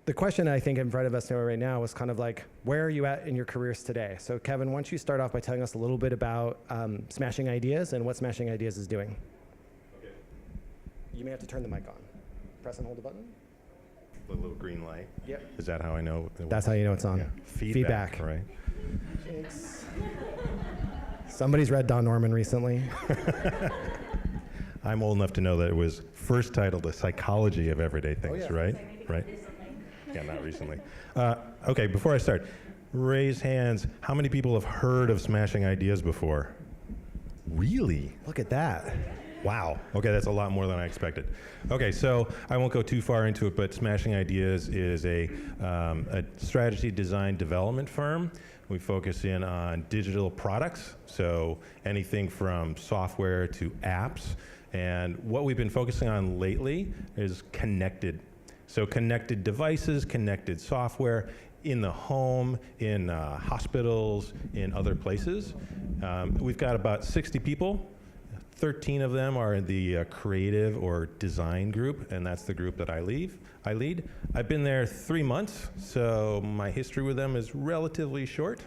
The question I think in front of us right now is kind of like, where are you at in your careers today? So Kevin, why don't you start off by telling us a little bit about Smashing Ideas and what Smashing Ideas is doing? Okay. You may have to turn the mic on. Press and hold the button. The little green light. Yep. Is that how I know? That's how you know it's on. Yeah. Feedback. Right. Jinx. Somebody's read Don Norman recently. I'm old enough to know that it was first titled The Psychology of Everyday Things, yeah. right? Right. Yeah, not recently. Okay, before I start, raise hands. How many people have heard of Smashing Ideas before? Really? Look at that. Wow. Okay, that's a lot more than I expected. Okay, so I won't go too far into it, but Smashing Ideas is a strategy design development firm. We focus in on digital products, so anything from software to apps. And what we've been focusing on lately is connected. So connected devices, connected software in the home, in hospitals, in other places. We've got about 60 people. 13 of them are in the creative or design group, and that's the group that I lead. I've been there 3 months, so my history with them is relatively short,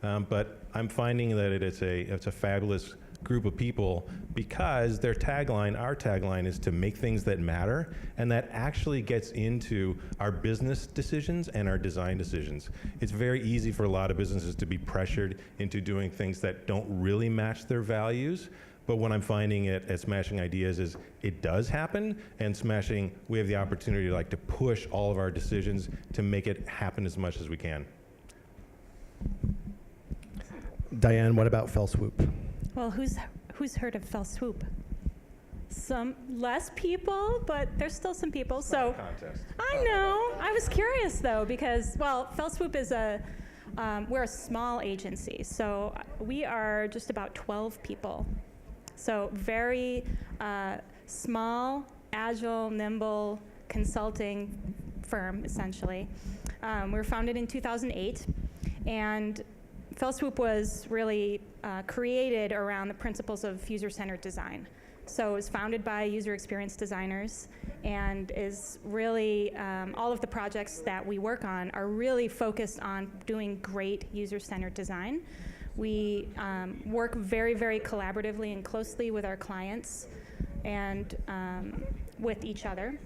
but I'm finding that it's a fabulous group of people because their tagline, our tagline, is to make things that matter, and that actually gets into our business decisions and our design decisions. It's very easy for a lot of businesses to be pressured into doing things that don't really match their values. But what I'm finding at Smashing Ideas is it does happen, and we have the opportunity to push all of our decisions to make it happen as much as we can. Diane, what about Fell Swoop? Well, who's heard of Fell Swoop? Some less people, but there's still some people. So Contest. I know. I was curious though because Fell Swoop is we're a small agency, so we are just about 12 people. So very small, agile, nimble consulting firm, essentially. We were founded in 2008, and Fell Swoop was really created around the principles of user-centered design. So it was founded by user experience designers and is really, all of the projects that we work on are really focused on doing great user-centered design. We work very, very collaboratively and closely with our clients and with each other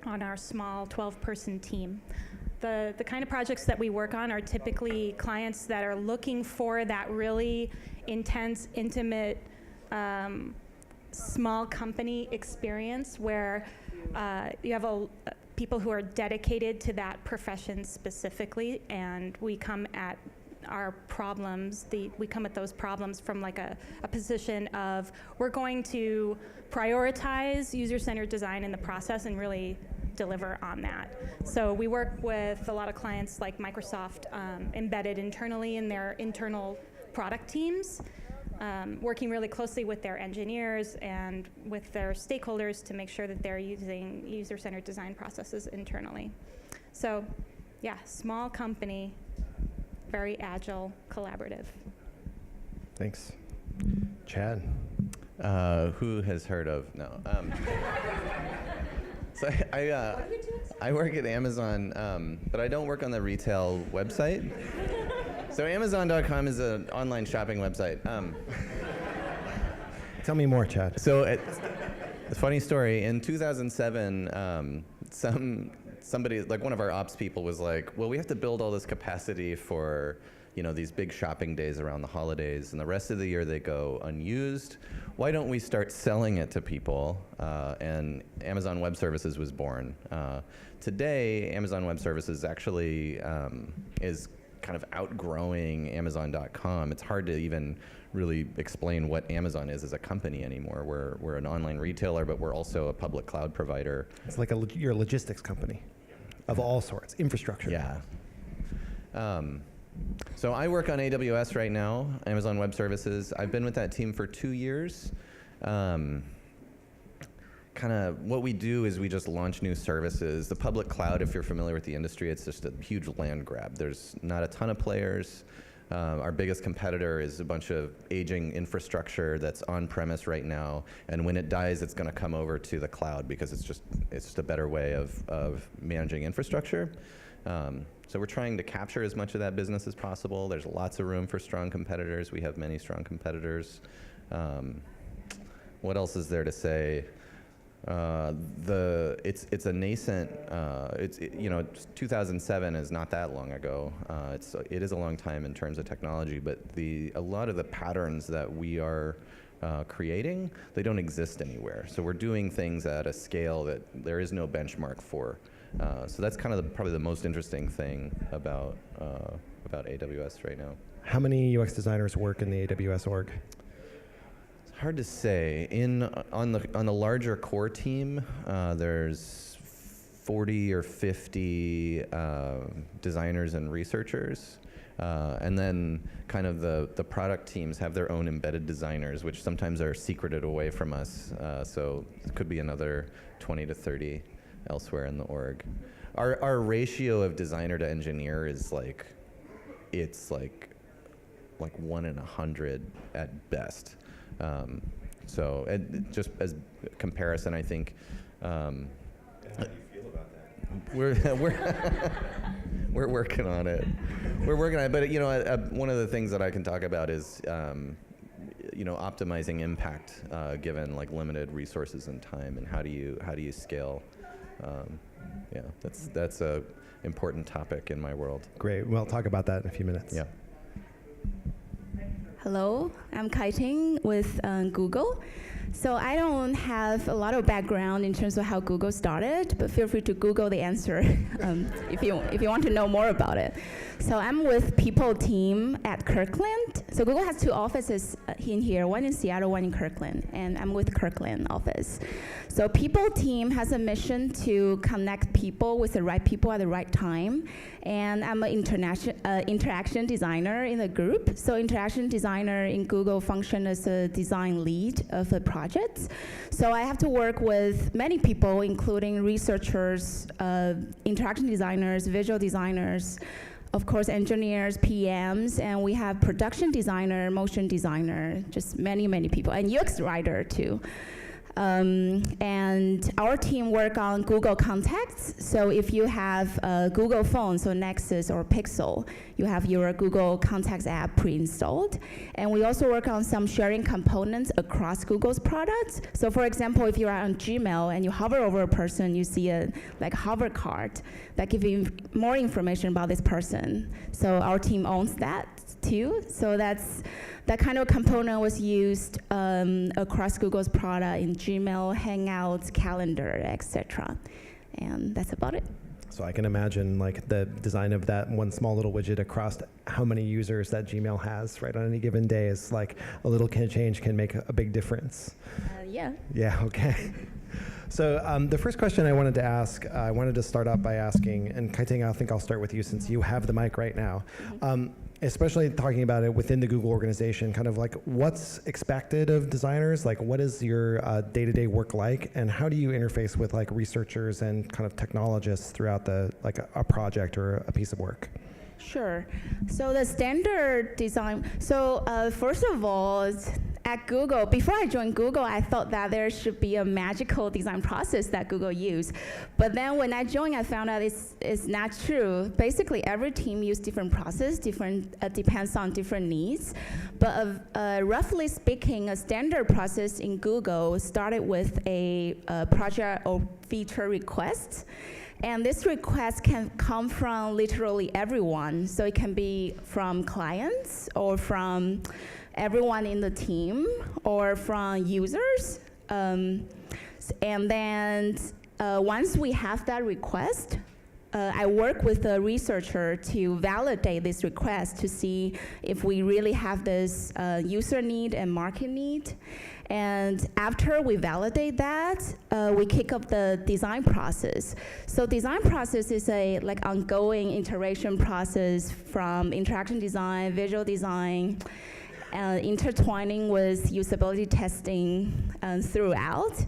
on our small 12-person team. The kind of projects that we work on are typically clients that are looking for that really intense, intimate, small company experience where you have people who are dedicated to that profession specifically, and we come at our problems, we come at those problems from a position of we're going to prioritize user-centered design in the process and really deliver on that. So we work with a lot of clients like Microsoft embedded internally in their internal product teams, working really closely with their engineers and with their stakeholders to make sure that they're using user-centered design processes internally. So yeah, small company, very agile, collaborative. Thanks. Chad? Who has heard of, no. So I work at Amazon, but I don't work on the retail website. So Amazon.com is an online shopping website. Tell me more, Chad. So it's a funny story. In 2007, somebody, one of our ops people was like, well, we have to build all this capacity for these big shopping days around the holidays, and the rest of the year they go unused. Why don't we start selling it to people? And Amazon Web Services was born. Today, Amazon Web Services actually is kind of outgrowing Amazon.com. It's hard to even really explain what Amazon is as a company anymore. We're an online retailer, but we're also a public cloud provider. It's like you're a logistics company of all sorts, infrastructure. Yeah. So I work on AWS right now, Amazon Web Services. I've been with that team for 2 years. Kind of what we do is we just launch new services. The public cloud, if you're familiar with the industry, it's just a huge land grab. There's not a ton of players. Our biggest competitor is a bunch of aging infrastructure that's on-premise right now, and when it dies, it's going to come over to the cloud because it's just a better way of managing infrastructure. So we're trying to capture as much of that business as possible. There's lots of room for strong competitors. We have many strong competitors. What else is there to say? It's a nascent. 2007 is not that long ago. It is a long time in terms of technology, but a lot of the patterns that we are creating, they don't exist anywhere. So we're doing things at a scale that there is no benchmark for. So that's kind of probably the most interesting thing about AWS right now. How many UX designers work in the AWS org? Hard to say. On the larger core team, there's 40 or 50 designers and researchers, and then kind of the product teams have their own embedded designers, which sometimes are secreted away from us. So it could be another 20 to 30 elsewhere in the org. Our ratio of designer to engineer is like 1 in 100 at best. So just as comparison, I think. How do you feel about that? We're working on it. We're working on it. But one of the things that I can talk about is optimizing impact given like limited resources and time, and how do you scale? That's a important topic in my world. Great. We'll talk about that in a few minutes. Yeah. Hello, I'm Kai-Ting with Google. So I don't have a lot of background in terms of how Google started, but feel free to Google the answer if you want to know more about it. So I'm with people team at Kirkland. So Google has 2 offices in here, one in Seattle, one in Kirkland, and I'm with Kirkland office. So people team has a mission to connect people with the right people at the right time, and I'm an interaction designer in the group. So interaction designer in Google function as a design lead of the projects. So I have to work with many people, including researchers, interaction designers, visual designers, of course, engineers, PMs, and we have production designer, motion designer, just many, many people, and UX writer too. And our team work on Google Contacts. So if you have a Google phone, so Nexus or Pixel, you have your Google Contacts app pre-installed. And we also work on some sharing components across Google's products. So for example, if you are on Gmail and you hover over a person, you see a hover card that gives you more information about this person. So our team owns that too. So that kind of component was used across Google's product in Gmail, Hangouts, Calendar, etc. And that's about it. So I can imagine like the design of that one small little widget across how many users that Gmail has, right, on any given day is like a little change can make a big difference. Yeah. Yeah, okay. So the first question I wanted to ask, I wanted to start off by asking, and Kai-Ting, I think I'll start with you since you have the mic right now. Especially talking about it within the Google organization, kind of like what's expected of designers, like what is your day-to-day work like, and how do you interface with like researchers and kind of technologists throughout a project or a piece of work? Sure. So the standard design, first of all, at Google, before I joined Google, I thought that there should be a magical design process that Google used. But then when I joined, I found out it's not true. Basically, every team uses different process, depends on different needs. But roughly speaking, a standard process in Google started with a project or feature request. And this request can come from literally everyone. So it can be from clients or from everyone in the team or from users. And then once we have that request, I work with the researcher to validate this request to see if we really have this user need and market need. And after we validate that, we kick off the design process. So design process is a ongoing iteration process from interaction design, visual design, intertwining with usability testing throughout.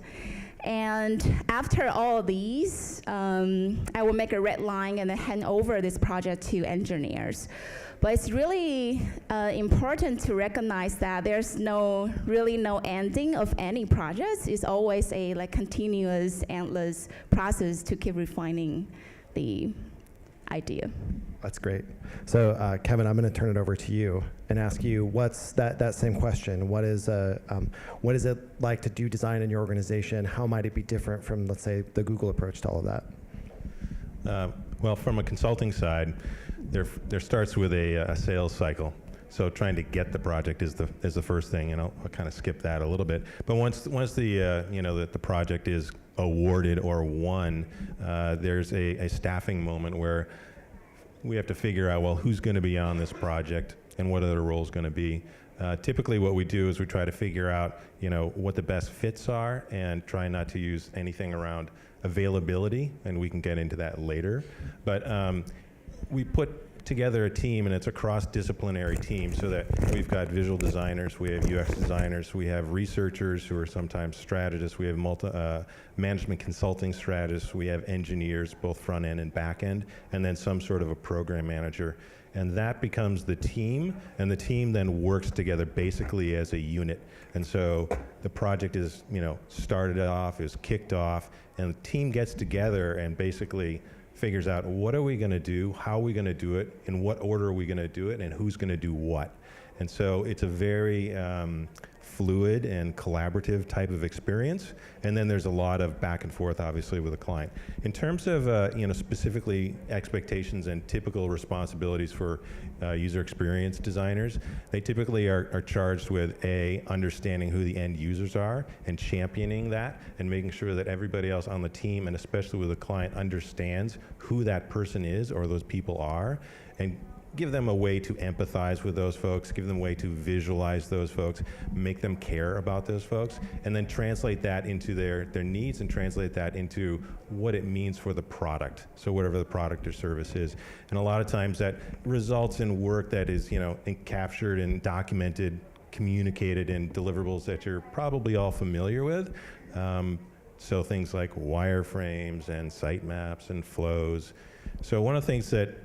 And after all these, I will make a red line and then hand over this project to engineers. But it's really important to recognize that there's really no ending of any projects. It's always a continuous, endless process to keep refining the idea. That's great. So Kevin, I'm going to turn it over to you and ask you, what's that same question? What is it like to do design in your organization? How might it be different from, let's say, the Google approach to all of that? Well, from a consulting side, there starts with a sales cycle. So trying to get the project is the first thing, and I'll kind of skip that a little bit. But once the project is awarded or won, there's a staffing moment where we have to figure out, well, who's going to be on this project and what are the roles going to be. Typically what we do is we try to figure out, what the best fits are and try not to use anything around availability, and we can get into that later. But we put together a team, and it's a cross-disciplinary team, so that we've got visual designers, we have UX designers, we have researchers who are sometimes strategists, we have management consulting strategists, we have engineers, both front end and back end, and then some sort of a program manager. And that becomes the team, and the team then works together basically as a unit. And so the project is, started off, is kicked off, and the team gets together and basically figures out, what are we going to do, how are we going to do it, in what order are we going to do it, and who's going to do what. And so it's a very fluid and collaborative type of experience, and then there's a lot of back and forth, obviously, with the client. In terms of specifically expectations and typical responsibilities for user experience designers, they typically are charged with understanding who the end users are and championing that and making sure that everybody else on the team, and especially with the client, understands who that person is or those people are, and give them a way to empathize with those folks, give them a way to visualize those folks, make them care about those folks, and then translate that into their needs and translate that into what it means for the product. So whatever the product or service is. And a lot of times that results in work that is, captured and documented, communicated in deliverables that you're probably all familiar with. So things like wireframes and sitemaps and flows. So one of the things that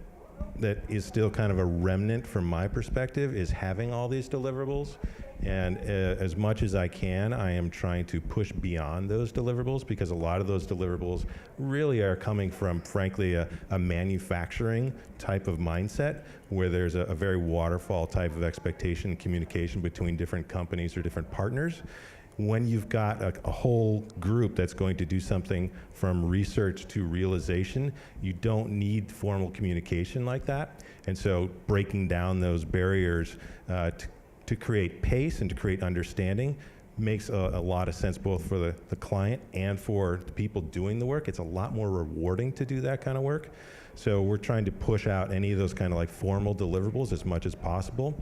is still kind of a remnant from my perspective is having all these deliverables. And as much as I can, I am trying to push beyond those deliverables, because a lot of those deliverables really are coming from, frankly, a manufacturing type of mindset, where there's a very waterfall type of expectation and communication between different companies or different partners. When you've got a whole group that's going to do something from research to realization, you don't need formal communication like that. And so breaking down those barriers to create pace and to create understanding makes a lot of sense, both for the client and for the people doing the work. It's a lot more rewarding to do that kind of work. So we're trying to push out any of those kind of formal deliverables as much as possible.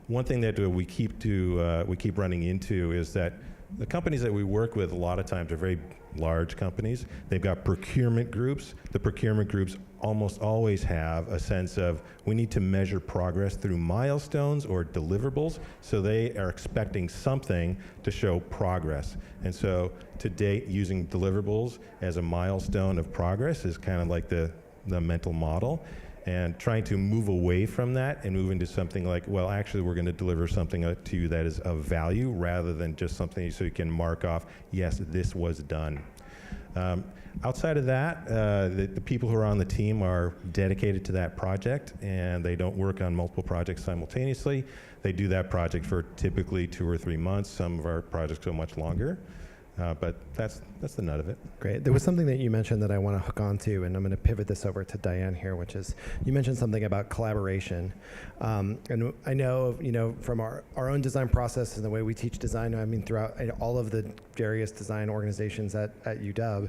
One thing that we keep running into is that the companies that we work with a lot of times are very large companies. They've got procurement groups. The procurement groups almost always have a sense of, we need to measure progress through milestones or deliverables, so they are expecting something to show progress. And so to date, using deliverables as a milestone of progress is kind of like the mental model. And trying to move away from that and move into something like, well, actually, we're going to deliver something to you that is of value, rather than just something so you can mark off, yes, this was done. Outside of that, the people who are on the team are dedicated to that project, and they don't work on multiple projects simultaneously. They do that project for typically 2 or 3 months. Some of our projects go much longer. But that's the nut of it. Great. There was something that you mentioned that I want to hook on to, and I'm going to pivot this over to Diane here, which is, you mentioned something about collaboration. And I know, from our own design process and the way we teach design, throughout all of the various design organizations at UW,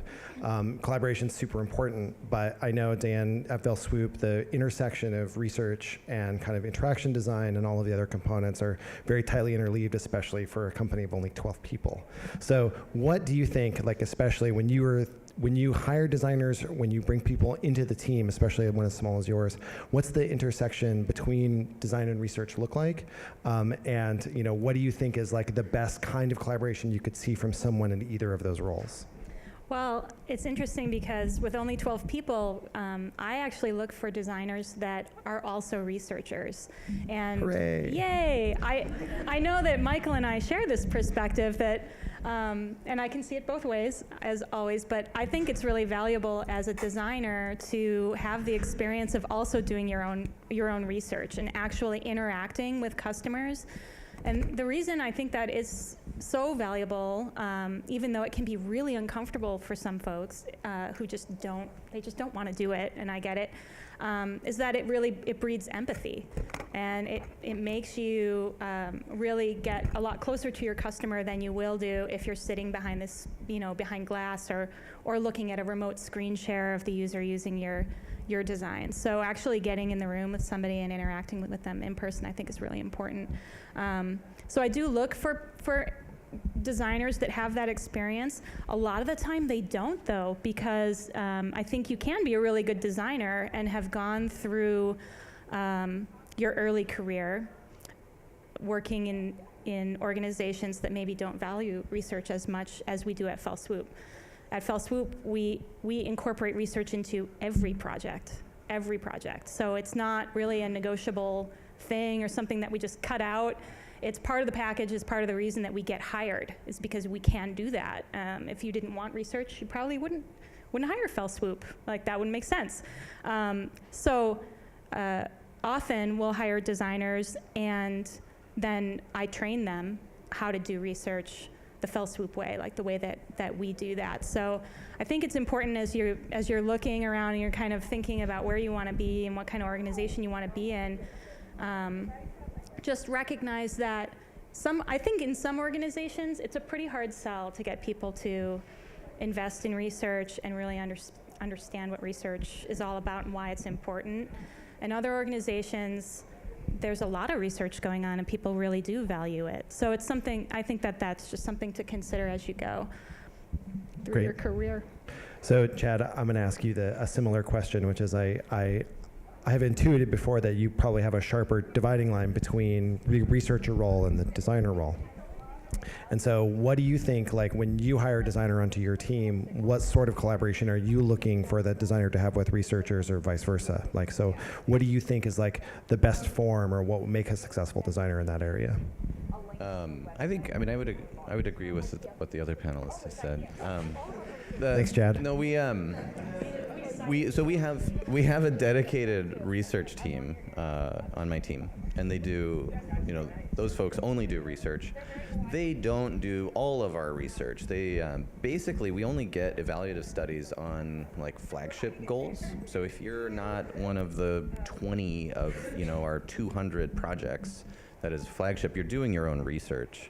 collaboration is super important. But I know, Dan, at VelSwoop, the intersection of research and kind of interaction design and all of the other components are very tightly interleaved, especially for a company of only 12 people. So what do you think, especially when you hire designers, when you bring people into the team, especially one as small as yours, what's the intersection between design and research look like? And what do you think is the best kind of collaboration you could see from someone in either of those roles? Well, it's interesting because with only 12 people, I actually look for designers that are also researchers. And Hooray. yay! I know that Michael and I share this perspective that, and I can see it both ways, as always, but I think it's really valuable as a designer to have the experience of also doing your own research and actually interacting with customers. And the reason I think that is so valuable, even though it can be really uncomfortable for some folks who just don't want to do it, and I get it, is that it breeds empathy, and it makes you really get a lot closer to your customer than you will do if you're sitting behind this, behind glass or looking at a remote screen share of the user using your design. So actually getting in the room with somebody and interacting with them in person, I think, is really important. So I do look for designers that have that experience. A lot of the time they don't, though, because I think you can be a really good designer and have gone through your early career working in organizations that maybe don't value research as much as we do at Fell Swoop. At Fell Swoop, we incorporate research into every project. So it's not really a negotiable thing or something that we just cut out. It's part of the package, it's part of the reason that we get hired, is because we can do that. If you didn't want research, you probably wouldn't hire Fell Swoop. Like, that wouldn't make sense. So often we'll hire designers, and then I train them how to do research the Fell Swoop way, like the way that we do that. So I think it's important as you're looking around and you're kind of thinking about where you want to be and what kind of organization you want to be in, just recognize that I think in some organizations it's a pretty hard sell to get people to invest in research and really understand what research is all about and why it's important. In other organizations, there's a lot of research going on and people really do value it. So it's something, I think that's just something to consider as you go through your career. So Chad, I'm going to ask you a similar question, which is I have intuited before that you probably have a sharper dividing line between the researcher role and the designer role. And so what do you think, like when you hire a designer onto your team, what sort of collaboration are you looking for that designer to have with researchers or vice versa? Like, so what do you think is like the best form or what would make a successful designer in that area? I would agree with what the other panelists have said. Thanks, Chad. No, we have a dedicated research team on my team, and they do, those folks only do research. They don't do all of our research. They basically, we only get evaluative studies on like flagship goals. So if you're not one of the 20 of our 200 projects that is flagship, you're doing your own research.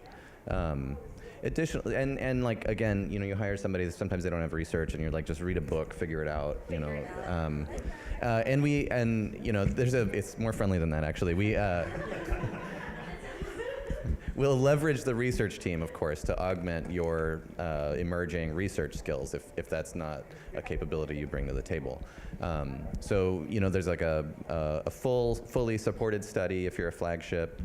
Additionally, and like again, you hire somebody that sometimes they don't have research, and you're like, just read a book, figure it out, it's more friendly than that actually. We'll leverage the research team, of course, to augment your emerging research skills if that's not a capability you bring to the table. So there's like a fully supported study if you're a flagship.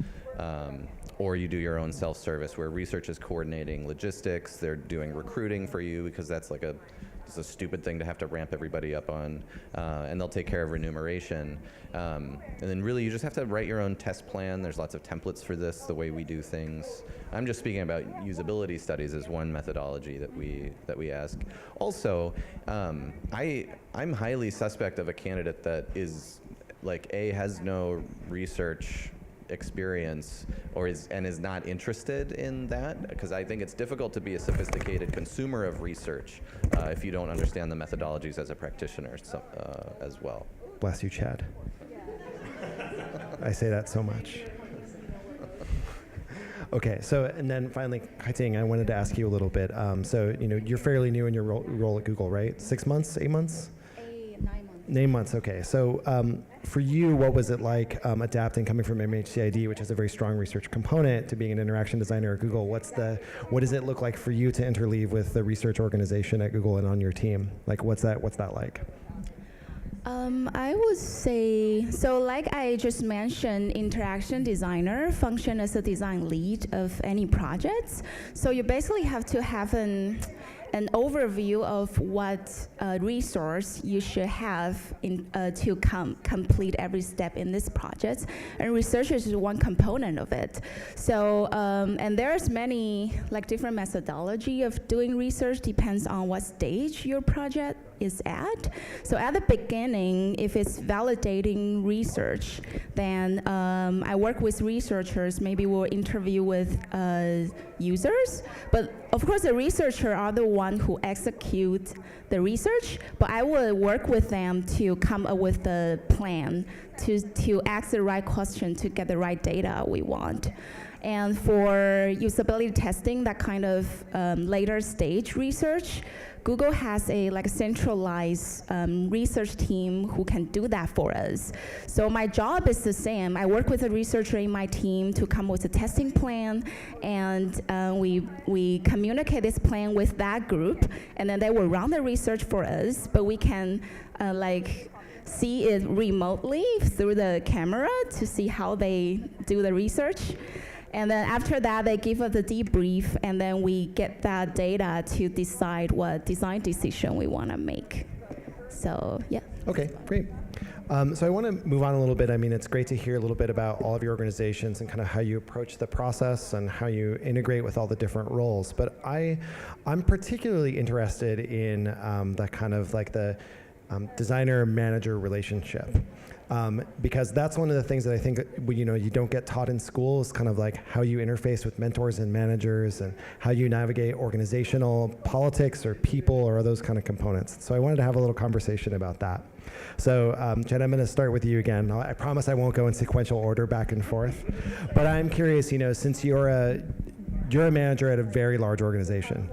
Or you do your own self-service where research is coordinating logistics, they're doing recruiting for you because that's like it's a stupid thing to have to ramp everybody up on, and they'll take care of remuneration. And then really you just have to write your own test plan. There's lots of templates for this, the way we do things. I'm just speaking about usability studies as one methodology that we ask. Also, I'm highly suspect of a candidate that is like has no research experience is not interested in that, because I think it's difficult to be a sophisticated consumer of research if you don't understand the methodologies as a practitioner as well. Bless you, Chad. I say that so much. Okay, so and then finally, Kai-Ting, I wanted to ask you a little bit. So you're fairly new in your role at Google, right? 6 months, 8 months? 9 months. 9 months, okay. So for you, what was it like adapting, coming from MHCID, which has a very strong research component, to being an interaction designer at Google? What does it look like for you to interleave with the research organization at Google and on your team? Like, what's that like? I would say, so like I just mentioned, interaction designer function as a design lead of any projects. So you basically have to have an an overview of what resource you should have to complete every step in this project. And research is one component of it. So, and there's many different methodology of doing research, depends on what stage your project is at. So at the beginning, if it's validating research, then I work with researchers. Maybe we'll interview with users. But of course, the researchers are the one who execute the research. But I will work with them to come up with the plan to ask the right question to get the right data we want. And for usability testing, that kind of later stage research, Google has a centralized research team who can do that for us. So my job is the same. I work with a researcher in my team to come up with a testing plan, and we communicate this plan with that group, and then they will run the research for us. But we can see it remotely through the camera to see how they do the research. And then after that, they give us the debrief, and then we get that data to decide what design decision we want to make. So, yeah. Okay, great. So I want to move on a little bit. I mean, it's great to hear a little bit about all of your organizations and kind of how you approach the process and how you integrate with all the different roles. But I'm particularly interested in the kind of the designer-manager relationship. Because that's one of the things that I think you don't get taught in school is kind of how you interface with mentors and managers and how you navigate organizational politics or people or those kind of components. So I wanted to have a little conversation about that. So Jen, I'm going to start with you again. I promise I won't go in sequential order back and forth, but I'm curious, since you're a manager at a very large organization.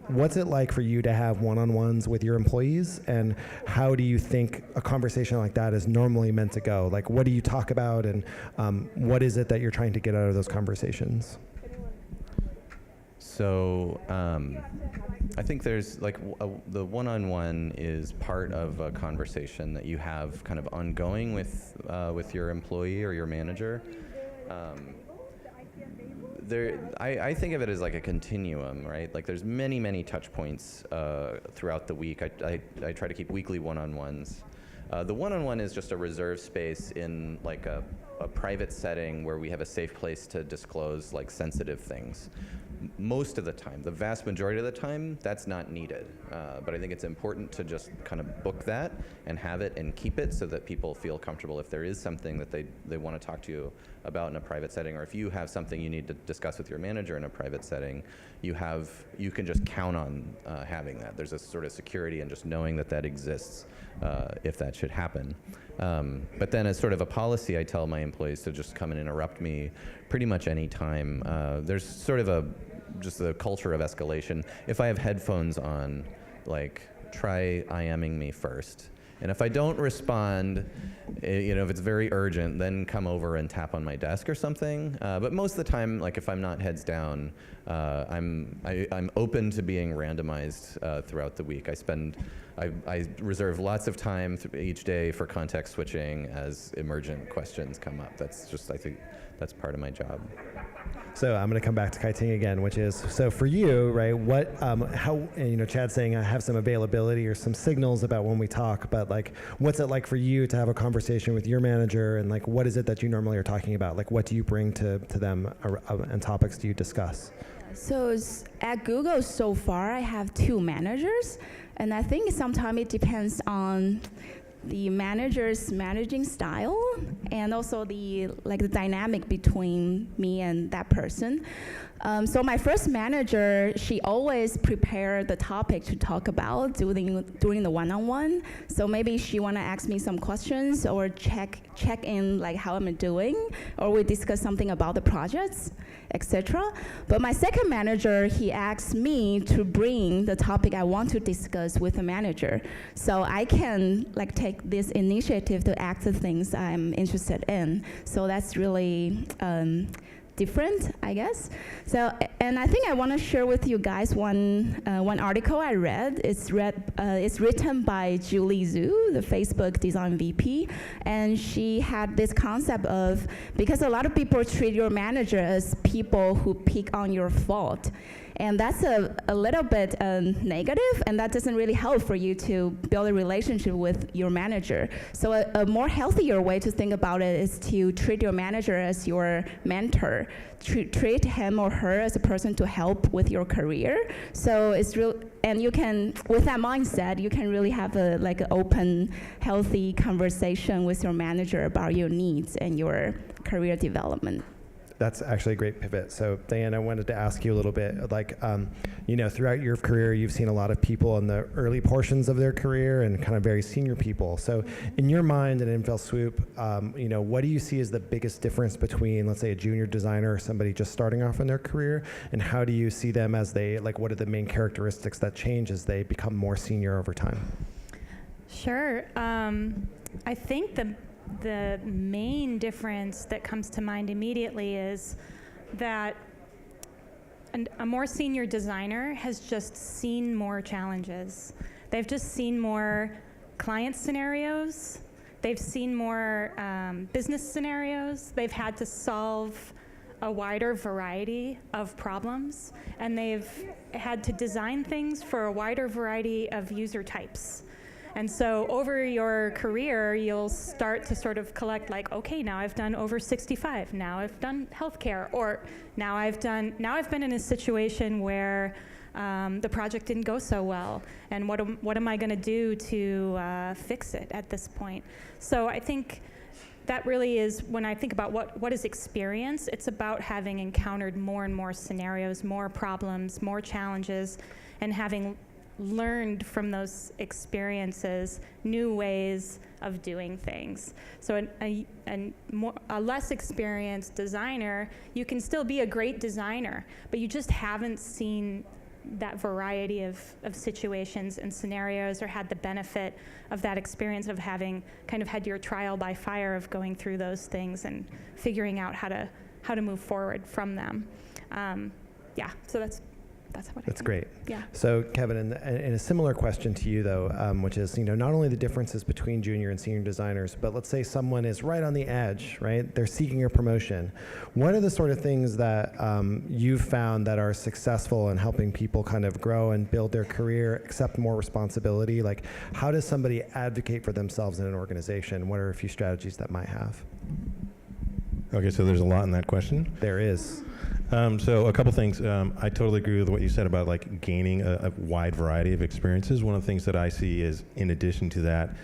What's it like for you to have one-on-ones with your employees, and how do you think a conversation like that is normally meant to go? What do you talk about, and what is it that you're trying to get out of those conversations? So I think there's the one-on-one is part of a conversation that you have kind of ongoing with your employee or your manager. I think of it as a continuum, right? There's many touch points throughout the week. I try to keep weekly one-on-ones. The one-on-one is just a reserved space in a private setting where we have a safe place to disclose sensitive things. Most of the time, the vast majority of the time, that's not needed. But I think it's important to just kind of book that and have it and keep it so that people feel comfortable if there is something that they want to talk to you about in a private setting, or if you have something you need to discuss with your manager in a private setting, you can just count on having that. There's a sort of security in just knowing that exists if that should happen. But then as sort of a policy, I tell my employees to just come and interrupt me pretty much any time. There's sort of just a culture of escalation. If I have headphones on, try IMing me first. And if I don't respond, if it's very urgent, then come over and tap on my desk or something. But most of the time, if I'm not heads down, I'm open to being randomized throughout the week. I reserve lots of time each day for context switching as emergent questions come up. I think that's part of my job. So I'm going to come back to Kai-Ting again, which is, so for you, right, Chad's saying I have some availability or some signals about when we talk, but what's it like for you to have a conversation with your manager, and what is it that you normally are talking about? What do you bring to them, and topics do you discuss? So at Google so far, I have 2 managers, and I think sometimes it depends on the manager's managing style, and also the dynamic between me and that person. So my first manager, she always prepared the topic to talk about during the one-on-one. So maybe she want to ask me some questions or check in how I'm doing, or we discuss something about the projects, etc. But my second manager, he asked me to bring the topic I want to discuss with the manager. So I can take this initiative to ask the things I'm interested in. So that's really different. I guess. So, and I think I want to share with you guys one article I read. It's written by Julie Zhu, the Facebook design VP, and she had this concept of, because a lot of people treat your manager as people who pick on your fault. And that's a little bit negative, and that doesn't really help for you to build a relationship with your manager. So a more healthier way to think about it is to treat your manager as your mentor. Treat him or her as a person to help with your career. So it's real, and you can, with that mindset, you can really have an open, healthy conversation with your manager about your needs and your career development. That's actually a great pivot. So, Diane, I wanted to ask you a little bit, throughout your career, you've seen a lot of people in the early portions of their career and kind of very senior people. So, in your mind and in FellSwoop, what do you see as the biggest difference between, let's say, a junior designer or somebody just starting off in their career, and how do you see them as what are the main characteristics that change as they become more senior over time? Sure. I think the main difference that comes to mind immediately is that a more senior designer has just seen more challenges. They've just seen more client scenarios. They've seen more business scenarios. They've had to solve a wider variety of problems, and they've had to design things for a wider variety of user types. And so over your career, you'll start to sort of collect okay, now I've done over 65, now I've done healthcare, or now I've been in a situation where the project didn't go so well, and what am I going to do to fix it at this point? So I think that really is, when I think about what is experience, it's about having encountered more and more scenarios, more problems, more challenges, and having learned from those experiences new ways of doing things. So a less experienced designer, you can still be a great designer, but you just haven't seen that variety of situations and scenarios, or had the benefit of that experience of having kind of had your trial by fire of going through those things and figuring out how to move forward from them. So that's what I That's think. great. Yeah. So, Kevin, and a similar question to you, though, which is, not only the differences between junior and senior designers, but let's say someone is right on the edge, right? They're seeking a promotion. What are the sort of things that you've found that are successful in helping people kind of grow and build their career, accept more responsibility? Like, how does somebody advocate for themselves in an organization? What are a few strategies that might have? Okay, so there's a lot in that question. There is. So a couple things. I totally agree with what you said about gaining a wide variety of experiences. One of the things that I see is, in addition to that,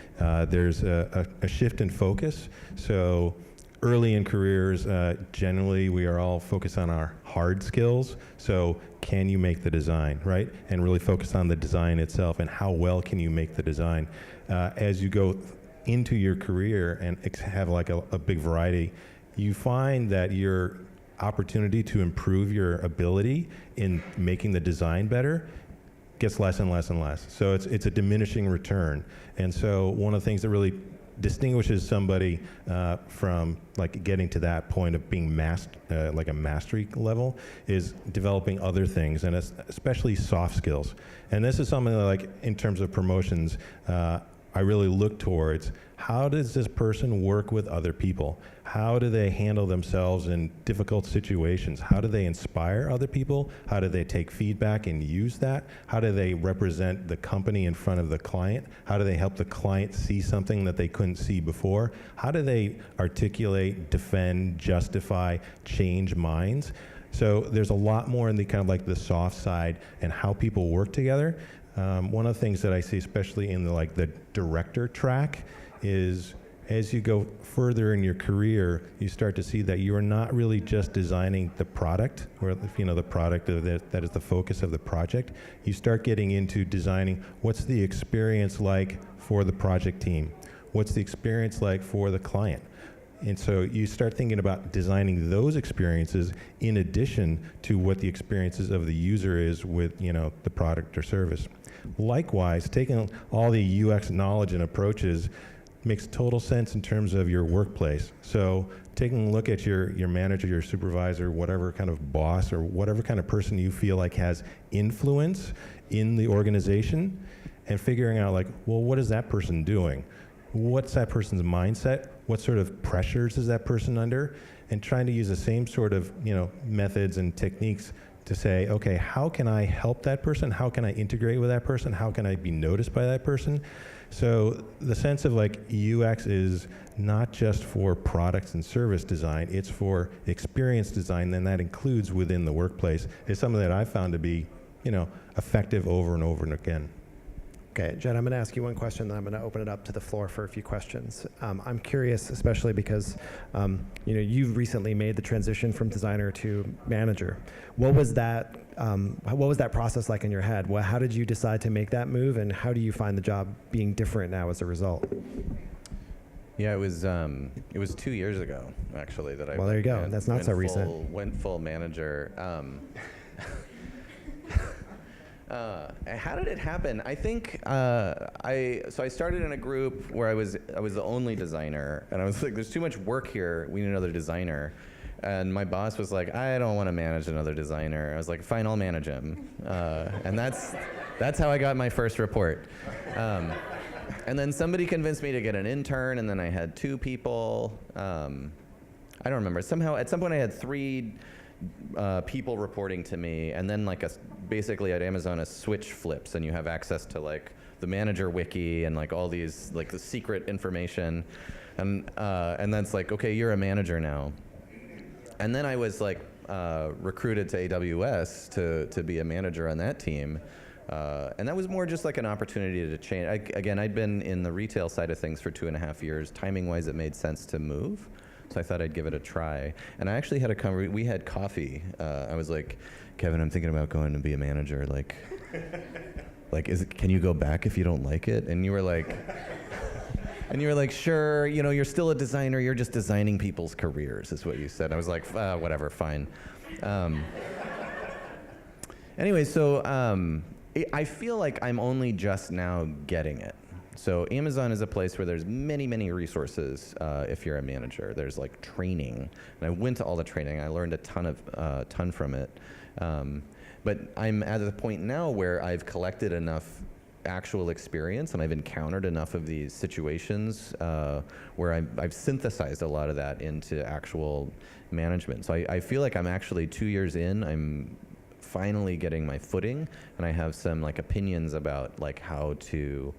there's a shift in focus. So early in careers, generally we are all focused on our hard skills. So can you make the design, right? And really focus on the design itself and how well can you make the design. As you go into your career and have a big variety, you find that your opportunity to improve your ability in making the design better gets less and less and less. So it's a diminishing return. And so one of the things that really distinguishes somebody from getting to that point of being a mastery level is developing other things, and especially soft skills. And this is something that, in terms of promotions, I really look towards. How does this person work with other people? How do they handle themselves in difficult situations? How do they inspire other people? How do they take feedback and use that? How do they represent the company in front of the client? How do they help the client see something that they couldn't see before? How do they articulate, defend, justify, change minds? So there's a lot more in the kind of the soft side and how people work together. One of the things that I see, especially in the director track, is as you go further in your career, you start to see that you are not really just designing the product, or the product that is the focus of the project. You start getting into designing what's the experience like for the project team, what's the experience like for the client. And so you start thinking about designing those experiences in addition to what the experiences of the user is with the product or service. Likewise, taking all the UX knowledge and approaches, makes total sense in terms of your workplace. So taking a look at your manager, your supervisor, whatever kind of boss or whatever kind of person you feel like has influence in the organization, and figuring out like, well, what is that person doing? What's that person's mindset? What sort of pressures is that person under? And trying to use the same sort of methods and techniques to say, okay, how can I help that person? How can I integrate with that person? How can I be noticed by that person? So the sense of like UX is not just for products and service design, it's for experience design, and that includes within the workplace. It's something that I've found to be, effective over and over and again. Okay, Jen, I'm going to ask you one question, then I'm going to open it up to the floor for a few questions. I'm curious, especially because you've recently made the transition from designer to manager. What was that process like in your head? How did you decide to make that move, and how do you find the job being different now as a result? Yeah, it was 2 years ago actually that I. Well, there you go. That's not so recent. Went full manager. How did it happen? I think I started in a group where I was the only designer, and I was like, "There's too much work here. We need another designer." And my boss was like, "I don't want to manage another designer." I was like, "Fine, I'll manage him." And that's how I got my first report. And then somebody convinced me to get an intern, and then I had 2 people. I don't remember. Somehow, at some point, I had 3 people reporting to me, and then basically at Amazon a switch flips, and you have access to like the manager wiki and like all these like the secret information, and that's like, okay, you're a manager now. And then I was like recruited to AWS to be a manager on that team. And that was more just like an opportunity to change. I'd been in the retail side of things for 2.5 years. Timing-wise, it made sense to move. So I thought I'd give it a try. And I actually had we had coffee. I was like, "Kevin, I'm thinking about going to be a manager. Can you go back if you don't like it?" And you were like, "Sure, you're still a designer. You're just designing people's careers," is what you said. I was like, "Whatever, fine." Anyway, so I feel like I'm only just now getting it. So Amazon is a place where there's many, many resources if you're a manager. There's like training, and I went to all the training. I learned a ton from it. But I'm at the point now where I've collected enough actual experience, and I've encountered enough of these situations where I've synthesized a lot of that into actual management. So I feel like I'm actually 2 years in. I'm finally getting my footing, and I have some like opinions about like how to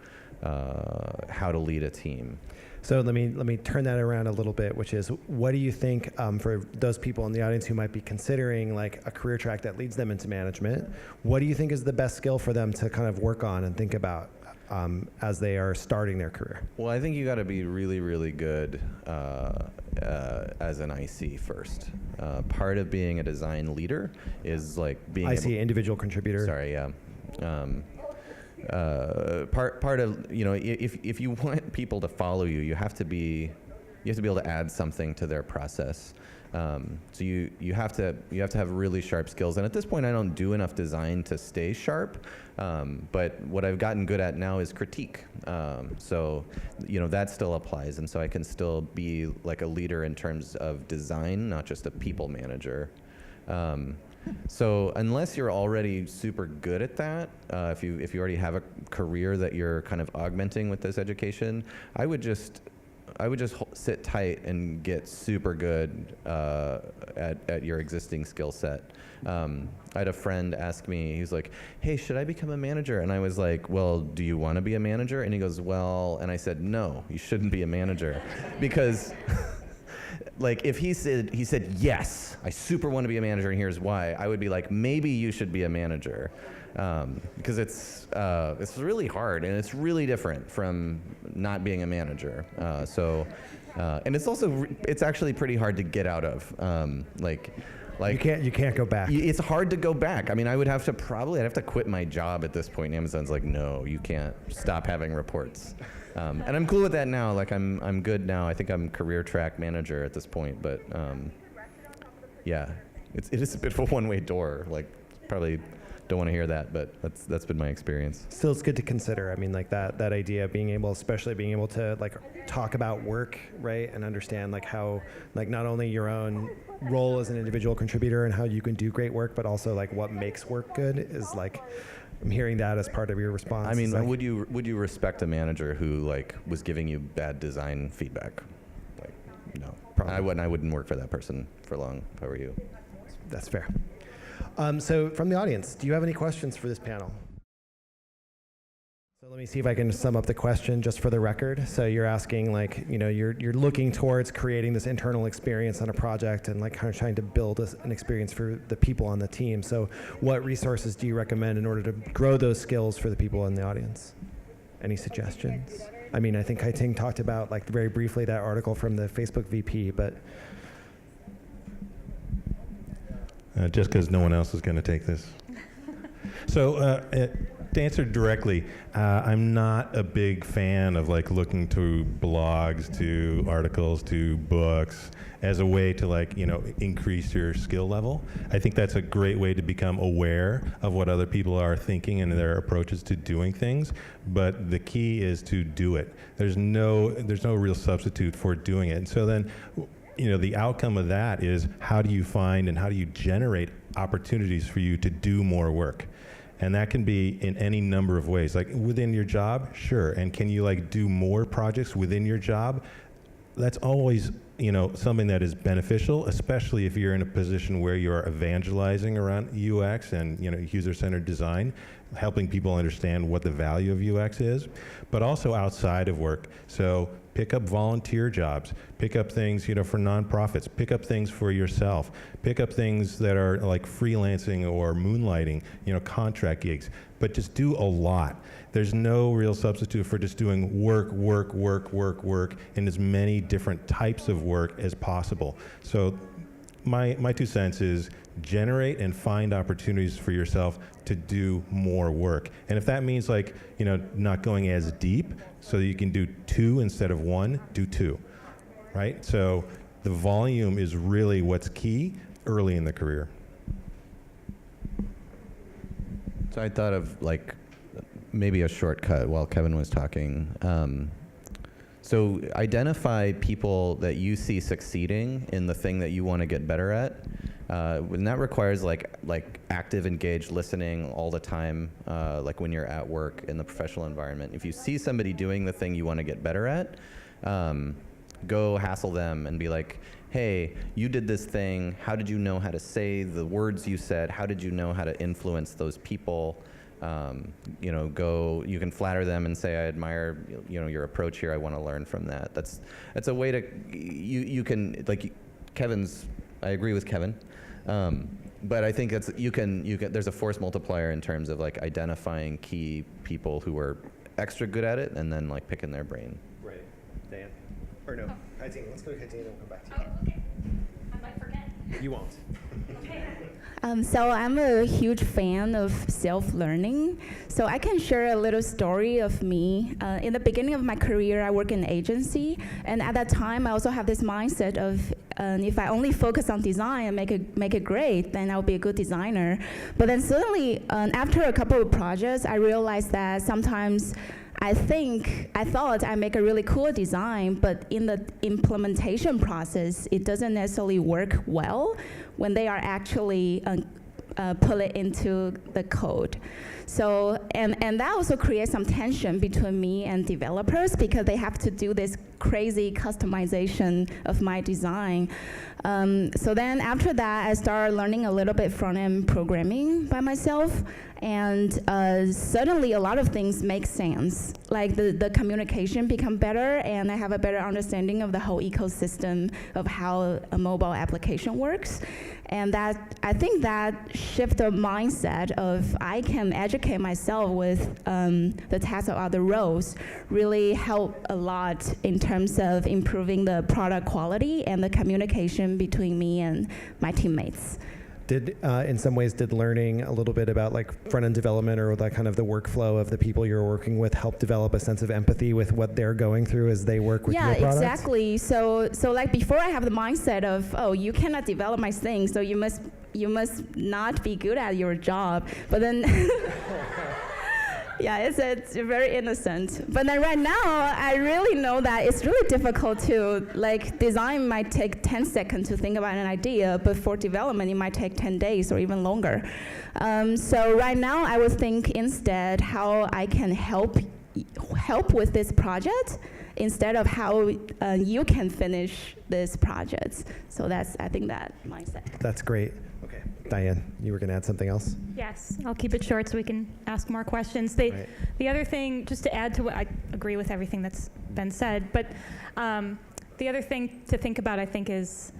lead a team. So let me turn that around a little bit, which is, what do you think for those people in the audience who might be considering like a career track that leads them into management? What do you think is the best skill for them to kind of work on and think about as they are starting their career? Well, I think you got to be really, really good as an IC first. Part of being a design leader is like being individual contributor. Sorry, yeah. Part of if you want people to follow you, you have to be able to add something to their process. So you have to have really sharp skills. And at this point, I don't do enough design to stay sharp. But what I've gotten good at now is critique. So that still applies, and so I can still be like a leader in terms of design, not just a people manager. So unless you're already super good at that, if you already have a career that you're kind of augmenting with this education, I would just sit tight and get super good at your existing skill set. I had a friend ask me, he was like, "Hey, should I become a manager?" And I was like, "Well, do you want to be a manager?" And he goes, "Well," and I said, "No, you shouldn't be a manager," because like if he said yes, I super want to be a manager and here's why, I would be like, maybe you should be a manager, because it's really hard and it's really different from not being a manager. And it's actually pretty hard to get out of. You can't go back. It's hard to go back. I mean, I'd have to quit my job at this point. And Amazon's like, no, you can't stop having reports. And I'm cool with that now. Like I'm good now. I think I'm career track manager at this point. But yeah, it is a bit of a one-way door. Like probably don't want to hear that, but that's been my experience. Still, it's good to consider. I mean, like that idea of being able, especially being able to like talk about work, right, and understand like how, like not only your own role as an individual contributor and how you can do great work, but also like what makes work good is like, I'm hearing that as part of your response. I mean, like, would you respect a manager who like was giving you bad design feedback? Like, no, Probably. I wouldn't work for that person for long if I were you. That's fair. So from the audience, do you have any questions for this panel? So let me see if I can sum up the question just for the record. So you're asking, like, you know, you're looking towards creating this internal experience on a project and like kind of trying to build an experience for the people on the team. So what resources do you recommend in order to grow those skills for the people in the audience? Any suggestions? I mean, I think Kai-Ting talked about like very briefly that article from the Facebook VP, but just because no one else is going to take this. So to answer directly, I'm not a big fan of like looking to blogs, to articles, to books as a way to like, you know, increase your skill level. I think that's a great way to become aware of what other people are thinking and their approaches to doing things. But the key is to do it. There's no real substitute for doing it. And so then, you know, the outcome of that is how do you find and how do you generate opportunities for you to do more work? And that can be in any number of ways. Like within your job, sure. And can you like do more projects within your job? That's always, you know, something that is beneficial, especially if you're in a position where you're evangelizing around UX and, you know, user-centered design, helping people understand what the value of UX is, but also outside of work. So pick up volunteer jobs, pick up things, you know, for nonprofits, pick up things for yourself, pick up things that are like freelancing or moonlighting, you know, contract gigs, but just do a lot. There's no real substitute for just doing work in as many different types of work as possible. So my 2 cents is generate and find opportunities for yourself to do more work. And if that means like, you know, not going as deep so that you can do 2 instead of 1, do 2, right? So the volume is really what's key early in the career. So I thought of like maybe a shortcut while Kevin was talking. So identify people that you see succeeding in the thing that you want to get better at. And that requires like active, engaged listening all the time, like when you're at work in the professional environment. If you see somebody doing the thing you want to get better at, go hassle them and be like, hey, you did this thing. How did you know how to say the words you said? How did you know how to influence those people? You know, you can flatter them and say, I admire, you know, your approach here. I want to learn from that. That's a way to, you can, like I agree with Kevin. But I think you can, there's a force multiplier in terms of like identifying key people who are extra good at it and then like picking their brain. Right. Dan? Or no, Kai-Ting. Let's go to Kai-Ting and then we'll come back to you. Oh, okay. I might forget. You won't. Okay. So I'm a huge fan of self-learning. So I can share a little story of me. In the beginning of my career, I worked in an agency, and at that time, I also have this mindset of if I only focus on design and make it great, then I'll be a good designer. But then suddenly, after a couple of projects, I realized that sometimes I thought I make a really cool design, but in the implementation process, it doesn't necessarily work well when they are actually pull it into the code. So, and that also creates some tension between me and developers because they have to do this crazy customization of my design. So then after that, I started learning a little bit front-end programming by myself, and suddenly a lot of things make sense. Like the communication become better, and I have a better understanding of the whole ecosystem of how a mobile application works. And that, I think that shift of mindset of I can educate myself with the tasks of other roles really help a lot in terms of improving the product quality and the communication between me and my teammates. in some ways, did learning a little bit about like front-end development or that kind of the workflow of the people you're working with help develop a sense of empathy with what they're going through as they work with your product? Yeah, exactly. So like before I have the mindset of, oh, you cannot develop my thing, so you must not be good at your job. But then yeah, it's very innocent. But then right now, I really know that it's really difficult to, like, design might take 10 seconds to think about an idea, but for development, it might take 10 days or even longer. So right now, I would think instead how I can help with this project instead of how you can finish this project. So I think that mindset. That's great. Okay, Diane, you were going to add something else? Yes, I'll keep it short so we can ask more questions. Right. The other thing, just to add to what I agree with everything that's been said, but the other thing to think about, I think, is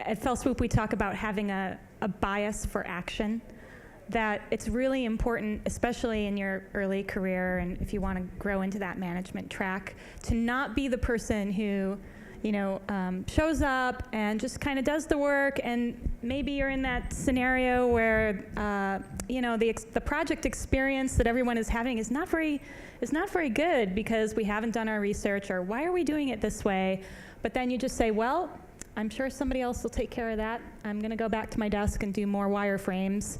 at Fell Swoop we talk about having a bias for action, that it's really important, especially in your early career and if you want to grow into that management track, to not be the person who shows up and just kind of does the work, and maybe you're in that scenario where the project experience that everyone is having is not very good because we haven't done our research, or why are we doing it this way? But then you just say, well, I'm sure somebody else will take care of that. I'm going to go back to my desk and do more wireframes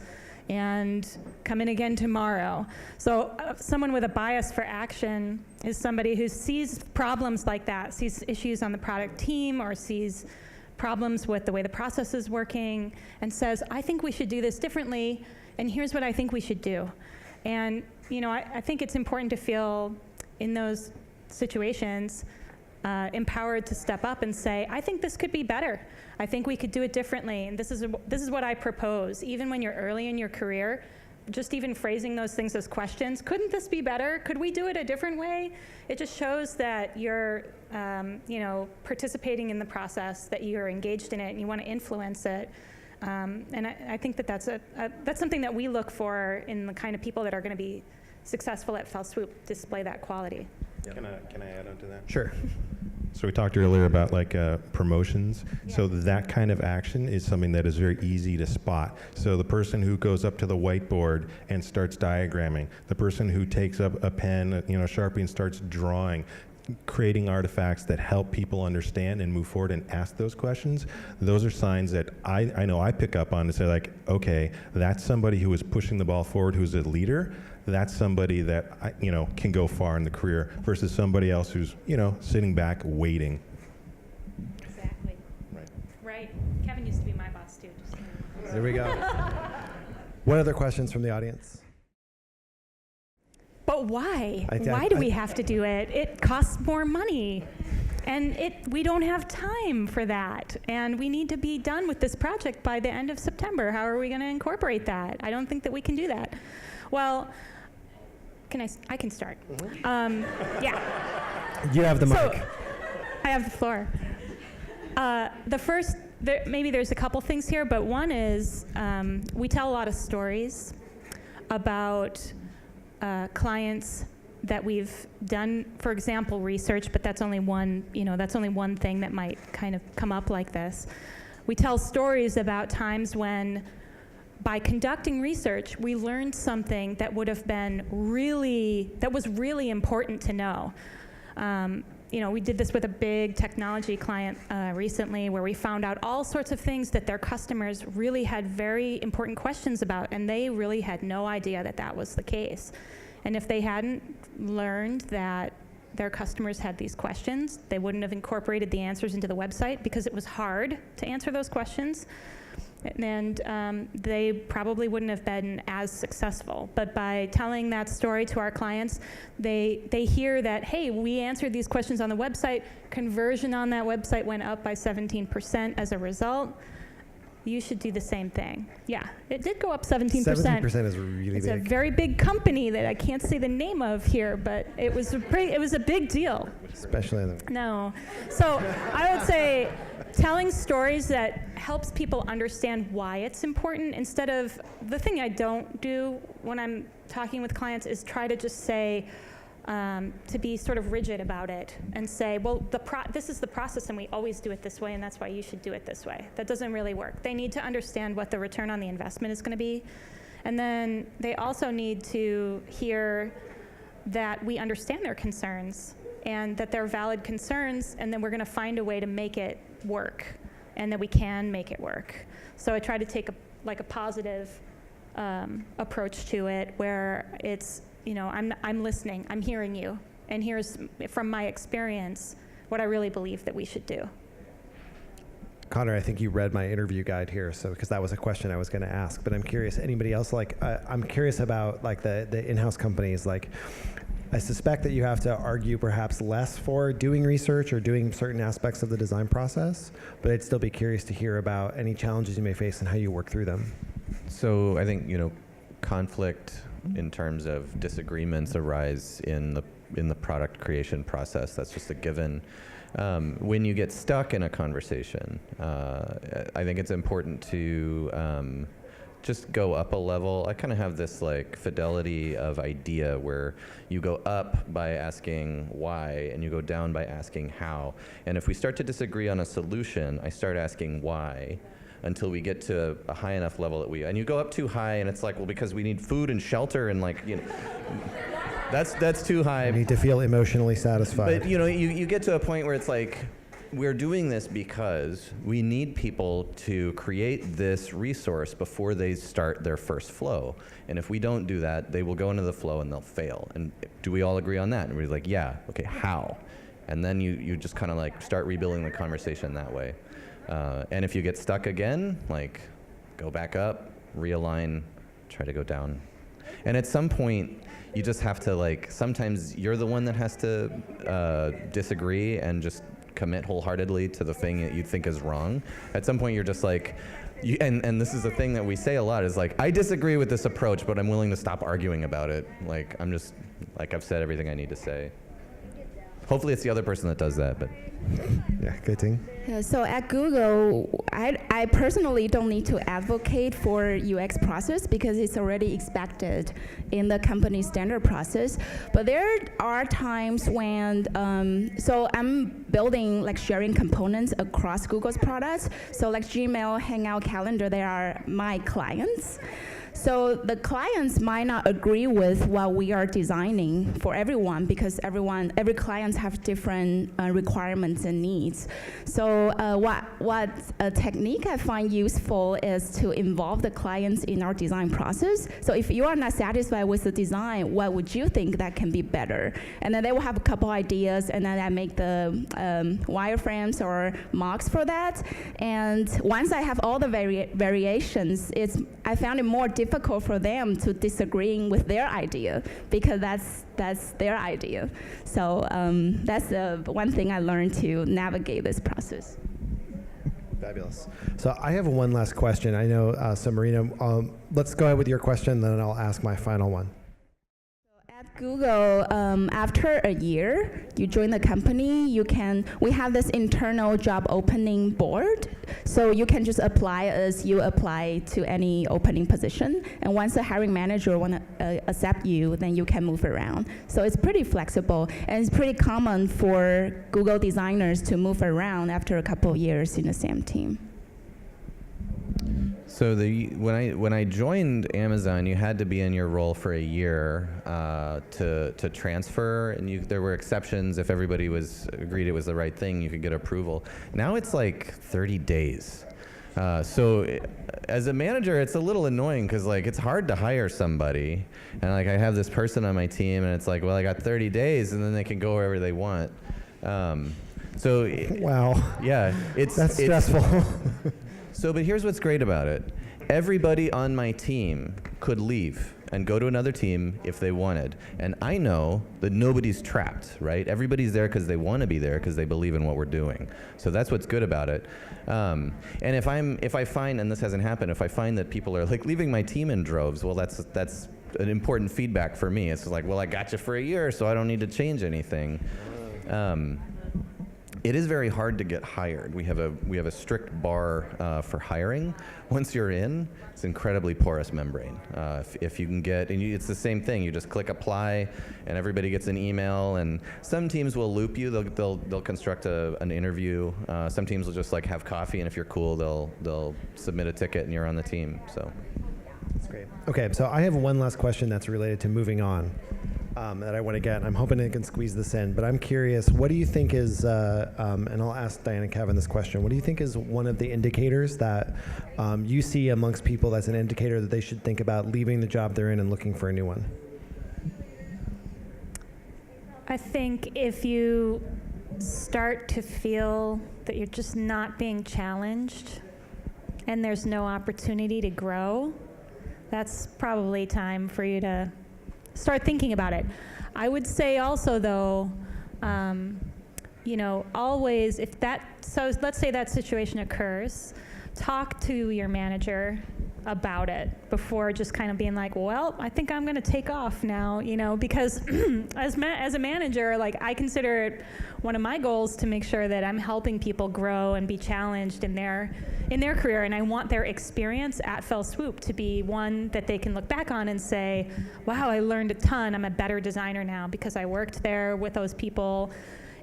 and come in again tomorrow. So someone with a bias for action is somebody who sees problems like that, sees issues on the product team or sees problems with the way the process is working and says, I think we should do this differently, and here's what I think we should do. And I think it's important to feel in those situations empowered to step up and say, I think this could be better. I think we could do it differently, and this is what I propose. Even when you're early in your career, just even phrasing those things as questions, couldn't this be better? Could we do it a different way? It just shows that you're participating in the process, that you're engaged in it, and you want to influence it. And I think that's something that we look for in the kind of people that are going to be successful at Fell Swoop, display that quality. Can I add on to that? Sure. So we talked earlier about promotions. Yeah. So that kind of action is something that is very easy to spot. So the person who goes up to the whiteboard and starts diagramming, the person who takes up a pen, Sharpie, and starts drawing, creating artifacts that help people understand and move forward and ask those questions, those are signs that I know I pick up on to say, like, okay, that's somebody who is pushing the ball forward, who's a leader. That's somebody that can go far in the career versus somebody else who's sitting back waiting. Exactly. Right. Kevin used to be my boss too. There we go. What other questions from the audience? But why? Why do we have to do it? It costs more money, and we don't have time for that. And we need to be done with this project by the end of September. How are we going to incorporate that? I don't think that we can do that. Well, I can start. Mm-hmm. Yeah. You have the mic. I have the floor. Maybe there's a couple things here, but one is we tell a lot of stories about clients that we've done, for example, research, but that's only one thing that might kind of come up like this. We tell stories about times when, by conducting research, we learned something that was really important to know. We did this with a big technology client recently, where we found out all sorts of things that their customers really had very important questions about, and they really had no idea that was the case. And if they hadn't learned that their customers had these questions, they wouldn't have incorporated the answers into the website because it was hard to answer those questions. And they probably wouldn't have been as successful. But by telling that story to our clients, they hear that, hey, we answered these questions on the website. Conversion on that website went up by 17% as a result. You should do the same thing. Yeah, it did go up 17%. 17% is really it's big. It's a very big company that I can't say the name of here, but it was a big deal. Especially in the... No. So I would say telling stories that helps people understand why it's important, instead of, the thing I don't do when I'm talking with clients is try to just say, to be sort of rigid about it and say, well, this is the process and we always do it this way and that's why you should do it this way. That doesn't really work. They need to understand what the return on the investment is going to be. And then they also need to hear that we understand their concerns and that they're valid concerns, and then we're going to find a way to make it work and that we can make it work. So I try to take a positive approach to it where it's, I'm listening, I'm hearing you, and here's, from my experience, what I really believe that we should do. Connor, I think you read my interview guide here, so because that was a question I was going to ask. But I'm curious, anybody else, I'm curious about the in-house companies. I suspect that you have to argue perhaps less for doing research or doing certain aspects of the design process, but I'd still be curious to hear about any challenges you may face and how you work through them. So I think, conflict in terms of disagreements arise in the product creation process. That's just a given. When you get stuck in a conversation, I think it's important to just go up a level. I kind of have this fidelity of idea where you go up by asking why and you go down by asking how. And if we start to disagree on a solution, I start asking why until we get to a high enough level and you go up too high and it's like, well, because we need food and shelter and that's too high. You need to feel emotionally satisfied. But you get to a point where it's like, we're doing this because we need people to create this resource before they start their first flow. And if we don't do that, they will go into the flow and they'll fail. And do we all agree on that? And we're like, yeah, okay, how? And then you just kind of start rebuilding the conversation that way. And if you get stuck again, go back up, realign, try to go down. And at some point, you just have to sometimes you're the one that has to disagree and just commit wholeheartedly to the thing that you think is wrong. At some point, you're just and this is a thing that we say a lot is I disagree with this approach, but I'm willing to stop arguing about it. I'm just, I've said everything I need to say. Hopefully it's the other person that does that, but. Yeah, good thing. Yeah, so at Google, I personally don't need to advocate for UX process because it's already expected in the company standard process. But there are times when, so I'm building sharing components across Google's products. So Gmail, Hangout, Calendar, they are my clients. So the clients might not agree with what we are designing for everyone because every client have different requirements and needs. So what a technique I find useful is to involve the clients in our design process. So if you are not satisfied with the design, what would you think that can be better? And then they will have a couple ideas, and then I make the wireframes or mocks for that. And once I have all the variations, I found it more difficult for them to disagreeing with their idea because that's their idea. So that's one thing I learned to navigate this process. Fabulous. So I have one last question. I know, so Marina, let's go ahead with your question, then I'll ask my final one. At Google, after a year, you join the company, we have this internal job opening board. So you can just apply as you apply to any opening position. And once the hiring manager want to accept you, then you can move around. So it's pretty flexible. And it's pretty common for Google designers to move around after a couple of years in the same team. So when I joined Amazon, you had to be in your role for a year to transfer, and there were exceptions. If everybody agreed it was the right thing, you could get approval. Now it's 30 days. So as a manager, it's a little annoying because it's hard to hire somebody, and I have this person on my team, and it's well, I got 30 days, and then they can go wherever they want. So wow, yeah, that's stressful. So, but here's what's great about it. Everybody on my team could leave and go to another team if they wanted. And I know that nobody's trapped, right? Everybody's there because they want to be there because they believe in what we're doing. So that's what's good about it. And if I find, and this hasn't happened, if I find that people are leaving my team in droves, well, that's an important feedback for me. It's well, I got you for a year, so I don't need to change anything. It is very hard to get hired. We have a strict bar for hiring. Once you're in, it's incredibly porous membrane. If you can get, it's the same thing. You just click apply, and everybody gets an email. And some teams will loop you. They'll construct an interview. Some teams will just like have coffee, and if you're cool, they'll submit a ticket, and you're on the team. So that's great. Okay, so I have one last question that's related to moving on. That I want to get. I'm hoping I can squeeze this in, but I'm curious, what do you think is, and I'll ask Diane and Kevin this question, what do you think is one of the indicators that you see amongst people that's an indicator that they should think about leaving the job they're in and looking for a new one? I think if you start to feel that you're just not being challenged and there's no opportunity to grow, that's probably time for you to start thinking about it. I would say also, though, always so let's say that situation occurs, talk to your manager about it before just kind of being like, well, I think I'm going to take off now, because as a manager, like, I consider it one of my goals to make sure that I'm helping people grow and be challenged in their career, and I want their experience at Fell Swoop to be one that they can look back on and say, wow, I learned a ton. I'm a better designer now because I worked there with those people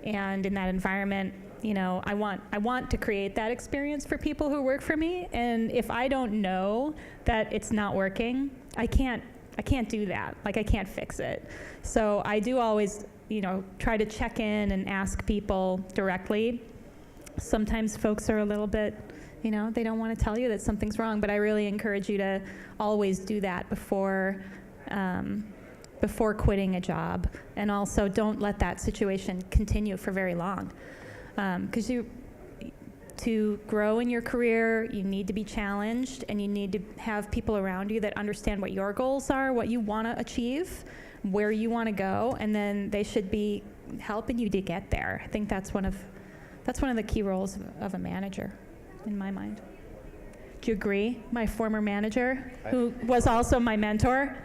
and in that environment. I want to create that experience for people who work for me, and if I don't know that it's not working, I can't do that. Like, I can't fix it. So I do always, try to check in and ask people directly. Sometimes folks are a little bit, they don't want to tell you that something's wrong, but I really encourage you to always do that before quitting a job. And also, don't let that situation continue for very long. Because to grow in your career, you need to be challenged, and you need to have people around you that understand what your goals are, what you want to achieve, where you want to go, and then they should be helping you to get there. I think that's one of the key roles of a manager, in my mind. Do you agree? My former manager, who was also my mentor.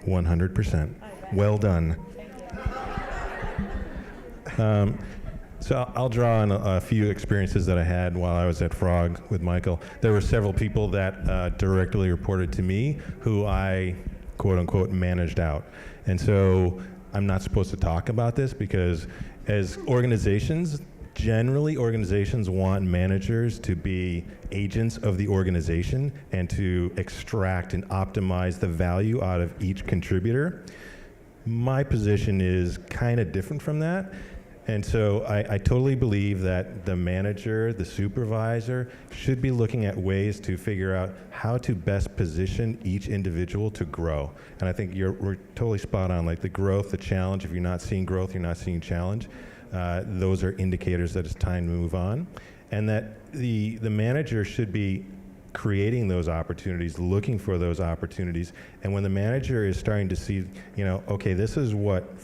100%. Well done. So I'll draw on a few experiences that I had while I was at Frog with Michael. There were several people that directly reported to me who I, quote unquote, managed out. And so I'm not supposed to talk about this because as organizations, generally organizations want managers to be agents of the organization and to extract and optimize the value out of each contributor. My position is kind of different from that. And so I totally believe that the manager, the supervisor, should be looking at ways to figure out how to best position each individual to grow. And I think we're totally spot on. Like the growth, the challenge, if you're not seeing growth, you're not seeing challenge. Those are indicators that it's time to move on. And that the manager should be creating those opportunities, looking for those opportunities. And when the manager is starting to see, okay, this is what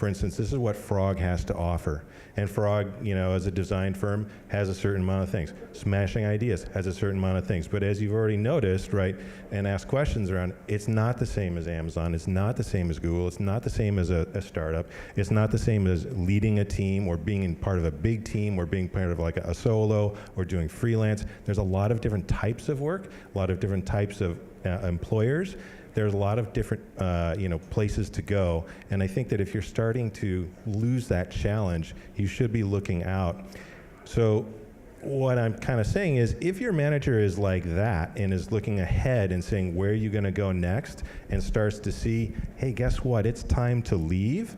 Frog has to offer. And Frog, as a design firm, has a certain amount of things. Smashing Ideas has a certain amount of things. But as you've already noticed, right, and asked questions around, it's not the same as Amazon. It's not the same as Google. It's not the same as a startup. It's not the same as leading a team or being in part of a big team or being part of like a solo or doing freelance. There's a lot of different types of work, a lot of different types of employers. There's a lot of different places to go, and I think that if you're starting to lose that challenge, you should be looking out. So what I'm kind of saying is, if your manager is like that and is looking ahead and saying, where are you going to go next, and starts to see, hey, guess what, it's time to leave,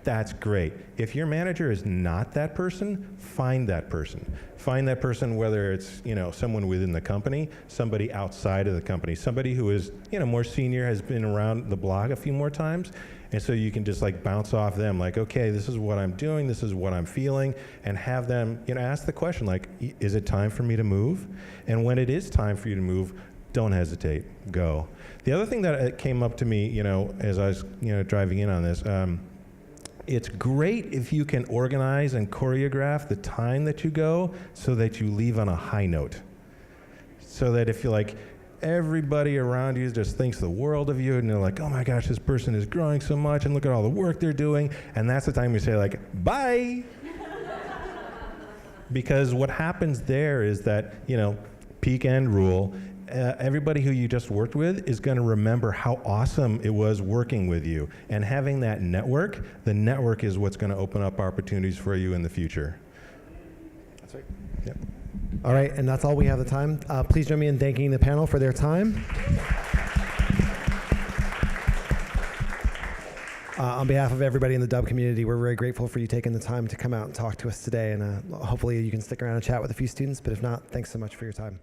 that's great. If your manager is not that person, find that person. Find that person, whether it's someone within the company, somebody outside of the company, somebody who is more senior, has been around the block a few more times, and so you can just like bounce off them, like, okay, this is what I'm doing, this is what I'm feeling, and have them ask the question, like, is it time for me to move? And when it is time for you to move, don't hesitate, go. The other thing that came up to me, as I was driving in on this. It's great if you can organize and choreograph the time that you go so that you leave on a high note. So that if you're like, everybody around you just thinks the world of you, and they're like, oh my gosh, this person is growing so much, and look at all the work they're doing, and that's the time you say like, bye. Because what happens there is that, peak end rule, everybody who you just worked with is going to remember how awesome it was working with you. And having that network, the network is what's going to open up opportunities for you in the future. That's right. Yep. All right, and that's all we have the time. Please join me in thanking the panel for their time. On behalf of everybody in the Dub community, we're very grateful for you taking the time to come out and talk to us today, and hopefully you can stick around and chat with a few students, but if not, thanks so much for your time.